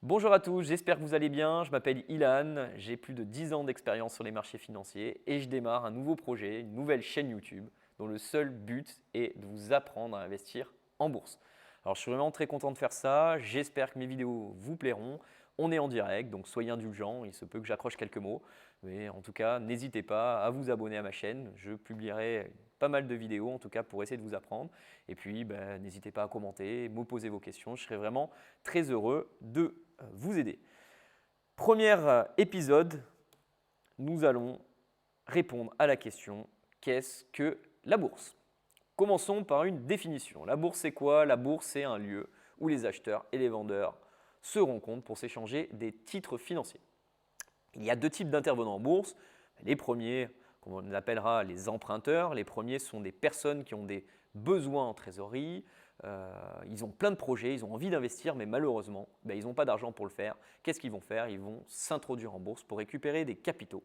Bonjour à tous, j'espère que vous allez bien. Je m'appelle Ilan, j'ai plus de 10 ans d'expérience sur les marchés financiers et je démarre un nouveau projet, une nouvelle chaîne YouTube dont le seul but est de vous apprendre à investir en bourse. Alors je suis vraiment très content de faire ça, j'espère que mes vidéos vous plairont. On est en direct, donc soyez indulgents, il se peut que j'accroche quelques mots. Mais en tout cas, n'hésitez pas à vous abonner à ma chaîne, je publierai pas mal de vidéos en tout cas pour essayer de vous apprendre. Et puis n'hésitez pas à commenter, me poser vos questions, je serai vraiment très heureux de vous aider. Premier épisode, nous allons répondre à la question qu'est-ce que la bourse? Commençons par une définition. La bourse, c'est quoi? La bourse, c'est un lieu où les acheteurs et les vendeurs se rencontrent pour s'échanger des titres financiers. Il y a deux types d'intervenants en bourse. Les premiers, qu'on appellera les emprunteurs, les premiers sont des personnes qui ont des besoins en trésorerie, ils ont plein de projets, ils ont envie d'investir, mais malheureusement, ils n'ont pas d'argent pour le faire. Qu'est-ce qu'ils vont faire? Ils vont s'introduire en bourse pour récupérer des capitaux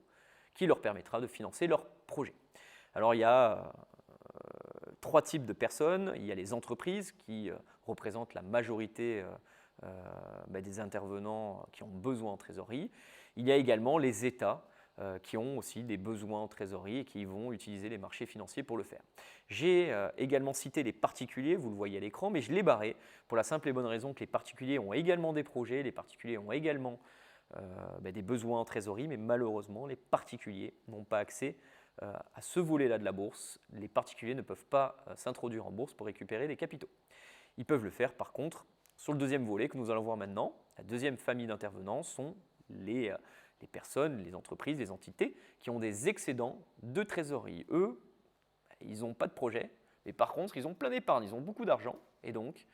qui leur permettra de financer leurs projets. Alors il y a trois types de personnes. Il y a les entreprises qui représentent la majorité des intervenants qui ont besoin en trésorerie. Il y a également les États qui ont aussi des besoins en trésorerie et qui vont utiliser les marchés financiers pour le faire. J'ai également cité les particuliers, vous le voyez à l'écran, mais je l'ai barré pour la simple et bonne raison que les particuliers ont également des projets, les particuliers ont également des besoins en trésorerie, mais malheureusement, les particuliers n'ont pas accès à ce volet-là de la bourse. Les particuliers ne peuvent pas s'introduire en bourse pour récupérer des capitaux. Ils peuvent le faire par contre sur le deuxième volet que nous allons voir maintenant. La deuxième famille d'intervenants sont les personnes, les entreprises, les entités qui ont des excédents de trésorerie. Eux, ils n'ont pas de projet, mais par contre, ils ont plein d'épargne, ils ont beaucoup d'argent et donc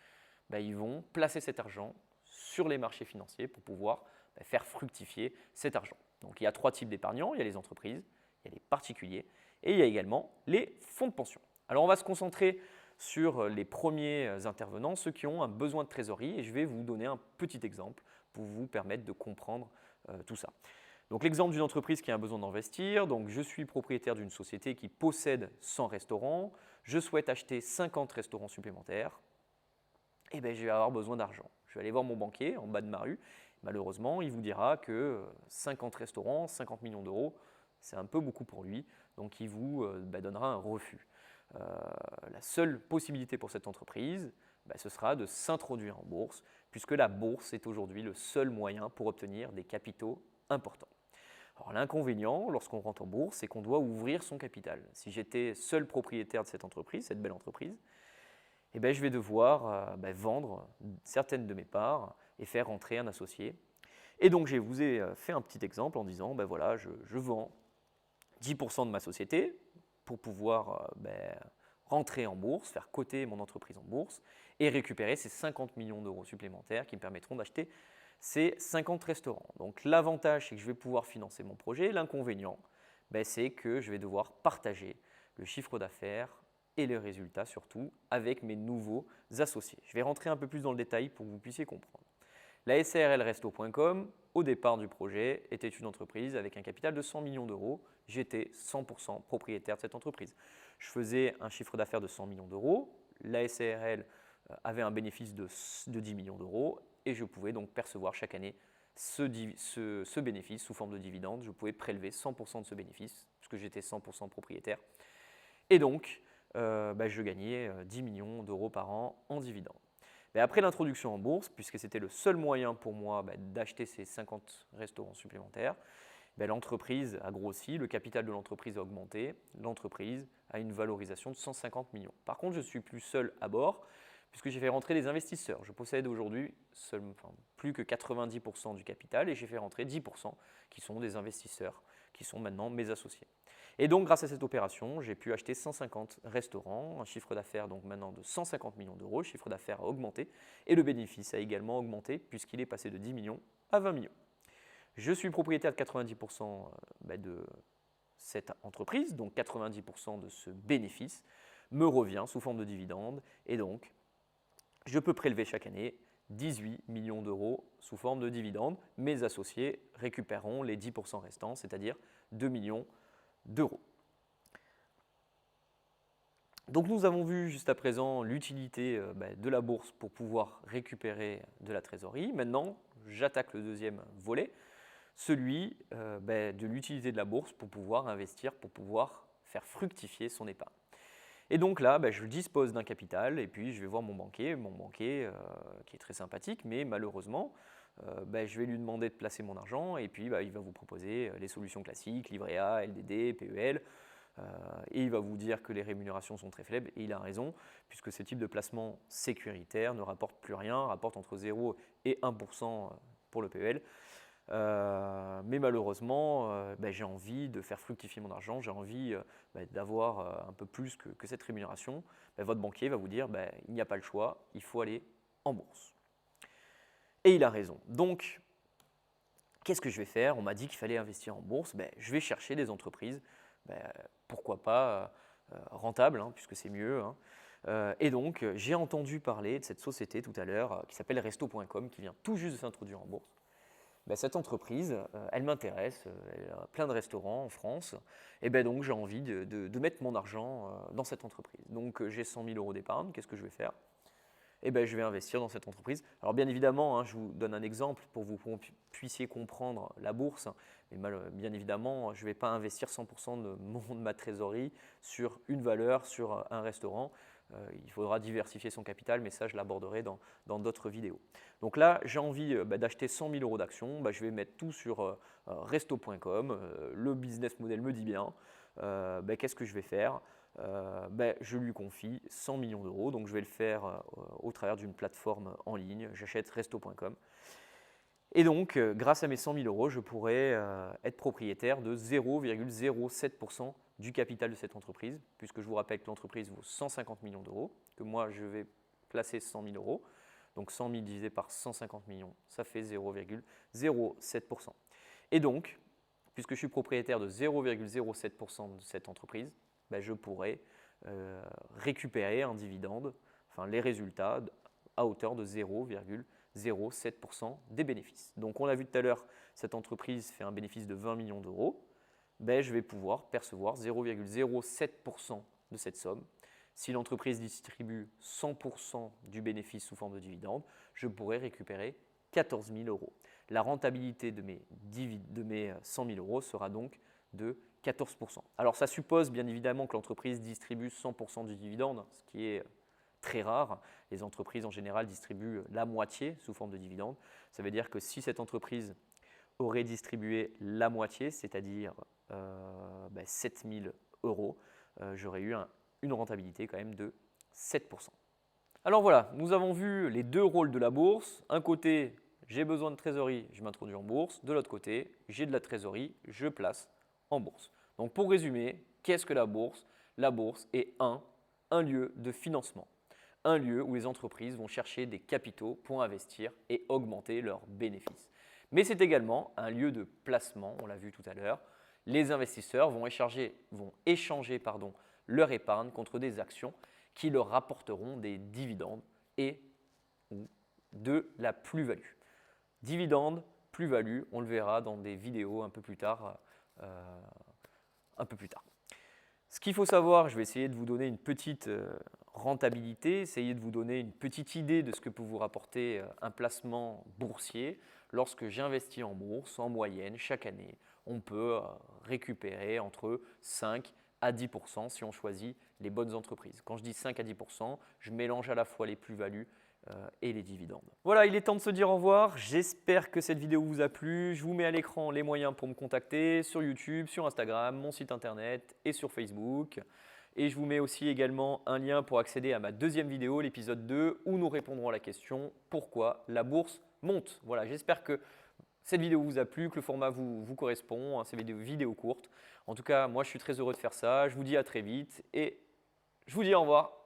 ils vont placer cet argent sur les marchés financiers pour pouvoir faire fructifier cet argent. Donc il y a trois types d'épargnants, il y a les entreprises, il y a les particuliers et il y a également les fonds de pension. Alors on va se concentrer sur les premiers intervenants, ceux qui ont un besoin de trésorerie et je vais vous donner un petit exemple pour vous permettre de comprendre tout ça. Donc l'exemple d'une entreprise qui a un besoin d'investir, donc je suis propriétaire d'une société qui possède 100 restaurants, je souhaite acheter 50 restaurants supplémentaires, et je vais avoir besoin d'argent. Je vais aller voir mon banquier en bas de ma rue, malheureusement il vous dira que 50 restaurants, 50 millions d'euros, c'est un peu beaucoup pour lui, donc il vous donnera un refus. La seule possibilité pour cette entreprise, ce sera de s'introduire en bourse, puisque la bourse est aujourd'hui le seul moyen pour obtenir des capitaux importants. Alors l'inconvénient, lorsqu'on rentre en bourse, c'est qu'on doit ouvrir son capital. Si j'étais seul propriétaire de cette entreprise, cette belle entreprise, je vais devoir vendre certaines de mes parts et faire rentrer un associé. Et donc je vous ai fait un petit exemple en disant, voilà, je vends 10% de ma société pour pouvoir rentrer en bourse, faire coter mon entreprise en bourse et récupérer ces 50 millions d'euros supplémentaires qui me permettront d'acheter ces 50 restaurants. Donc l'avantage, c'est que je vais pouvoir financer mon projet. L'inconvénient, c'est que je vais devoir partager le chiffre d'affaires et les résultats surtout avec mes nouveaux associés. Je vais rentrer un peu plus dans le détail pour que vous puissiez comprendre. La SARL Resto.com, au départ du projet, était une entreprise avec un capital de 100 millions d'euros. J'étais 100% propriétaire de cette entreprise. Je faisais un chiffre d'affaires de 100 millions d'euros. La SARL avait un bénéfice de 10 millions d'euros et je pouvais donc percevoir chaque année ce bénéfice sous forme de dividende. Je pouvais prélever 100% de ce bénéfice puisque j'étais 100% propriétaire. Et donc, je gagnais 10 millions d'euros par an en dividende. Mais après l'introduction en bourse, puisque c'était le seul moyen pour moi d'acheter ces 50 restaurants supplémentaires, l'entreprise a grossi, le capital de l'entreprise a augmenté, l'entreprise a une valorisation de 150 millions. Par contre, je ne suis plus seul à bord, puisque j'ai fait rentrer des investisseurs. Je possède aujourd'hui plus que 90% du capital et j'ai fait rentrer 10% qui sont des investisseurs, qui sont maintenant mes associés. Et donc, grâce à cette opération, j'ai pu acheter 150 restaurants, un chiffre d'affaires donc maintenant de 150 millions d'euros. Le chiffre d'affaires a augmenté et le bénéfice a également augmenté puisqu'il est passé de 10 millions à 20 millions. Je suis propriétaire de 90% de cette entreprise, donc 90% de ce bénéfice me revient sous forme de dividende et donc je peux prélever chaque année 18 millions d'euros sous forme de dividende. Mes associés récupéreront les 10% restants, c'est-à-dire 2 millions d'euros. Donc nous avons vu juste à présent l'utilité de la bourse pour pouvoir récupérer de la trésorerie. Maintenant, j'attaque le deuxième volet, celui de l'utilité de la bourse pour pouvoir investir, pour pouvoir faire fructifier son épargne. Et donc là, je dispose d'un capital et puis je vais voir mon banquier qui est très sympathique, mais malheureusement, je vais lui demander de placer mon argent et puis il va vous proposer les solutions classiques, livret A, LDD, PEL, et il va vous dire que les rémunérations sont très faibles et il a raison puisque ce type de placement sécuritaire ne rapporte plus rien, rapporte entre 0 et 1% pour le PEL. Mais malheureusement, j'ai envie de faire fructifier mon argent, j'ai envie d'avoir un peu plus que cette rémunération. Votre banquier va vous dire il n'y a pas le choix, il faut aller en bourse. Et il a raison. Donc, qu'est-ce que je vais faire? On m'a dit qu'il fallait investir en bourse. Je vais chercher des entreprises, pourquoi pas rentables, puisque c'est mieux. Et donc, j'ai entendu parler de cette société tout à l'heure qui s'appelle Resto.com, qui vient tout juste de s'introduire en bourse. Cette entreprise, elle m'intéresse, elle a plein de restaurants en France, et donc j'ai envie de mettre mon argent dans cette entreprise. Donc j'ai 100 000 euros d'épargne, qu'est-ce que je vais faire? Je vais investir dans cette entreprise. Alors bien évidemment, je vous donne un exemple pour que vous puissiez comprendre la bourse, mais bien évidemment, je ne vais pas investir 100% de ma trésorerie sur une valeur, sur un restaurant. Il faudra diversifier son capital, mais ça, je l'aborderai dans d'autres vidéos. Donc là, j'ai envie d'acheter 100 000 euros d'actions. Je vais mettre tout sur resto.com. Le business model me dit bien. Qu'est-ce que je vais faire? Je lui confie 100 millions d'euros. Donc je vais le faire au travers d'une plateforme en ligne. J'achète resto.com. Et donc, grâce à mes 100 000 euros, je pourrais être propriétaire de 0,07% du capital de cette entreprise, puisque je vous rappelle que l'entreprise vaut 150 millions d'euros, que moi je vais placer 100 000 euros. Donc 100 000 divisé par 150 millions, ça fait 0,07%. Et donc, puisque je suis propriétaire de 0,07% de cette entreprise, je pourrais récupérer un dividende, enfin les résultats, à hauteur de 0,07% des bénéfices. Donc on a vu tout à l'heure, cette entreprise fait un bénéfice de 20 millions d'euros. Je vais pouvoir percevoir 0,07% de cette somme. Si l'entreprise distribue 100% du bénéfice sous forme de dividende, je pourrais récupérer 14 000 euros. La rentabilité de mes 100 000 euros sera donc de 14%. Alors ça suppose bien évidemment que l'entreprise distribue 100% du dividende, ce qui est très rare. Les entreprises en général distribuent la moitié sous forme de dividende. Ça veut dire que si cette entreprise aurait distribué la moitié, c'est-à-dire 7 000 euros, j'aurais eu une rentabilité quand même de 7%. Alors voilà, nous avons vu les deux rôles de la bourse. Un côté, j'ai besoin de trésorerie, je m'introduis en bourse. De l'autre côté, j'ai de la trésorerie, je place en bourse. Donc pour résumer, qu'est-ce que la bourse? La bourse est un lieu de financement. Un lieu où les entreprises vont chercher des capitaux pour investir et augmenter leurs bénéfices. Mais c'est également un lieu de placement, on l'a vu tout à l'heure. Les investisseurs vont échanger leur épargne contre des actions qui leur rapporteront des dividendes et ou de la plus-value. Dividendes, plus-value, on le verra dans des vidéos un peu plus tard. Ce qu'il faut savoir, je vais essayer de vous donner une petite rentabilité, essayer de vous donner une petite idée de ce que peut vous rapporter un placement boursier. Lorsque j'investis en bourse, en moyenne, chaque année, on peut récupérer entre 5 à 10% si on choisit les bonnes entreprises. Quand je dis 5 à 10%, je mélange à la fois les plus-values et les dividendes. Voilà, il est temps de se dire au revoir. J'espère que cette vidéo vous a plu. Je vous mets à l'écran les moyens pour me contacter sur YouTube, sur Instagram, mon site internet et sur Facebook. Et je vous mets aussi également un lien pour accéder à ma deuxième vidéo, l'épisode 2, où nous répondrons à la question « Pourquoi la bourse monte ?» Voilà, j'espère que cette vidéo vous a plu, que le format vous correspond, ces vidéos courtes. En tout cas, moi je suis très heureux de faire ça. Je vous dis à très vite et je vous dis au revoir.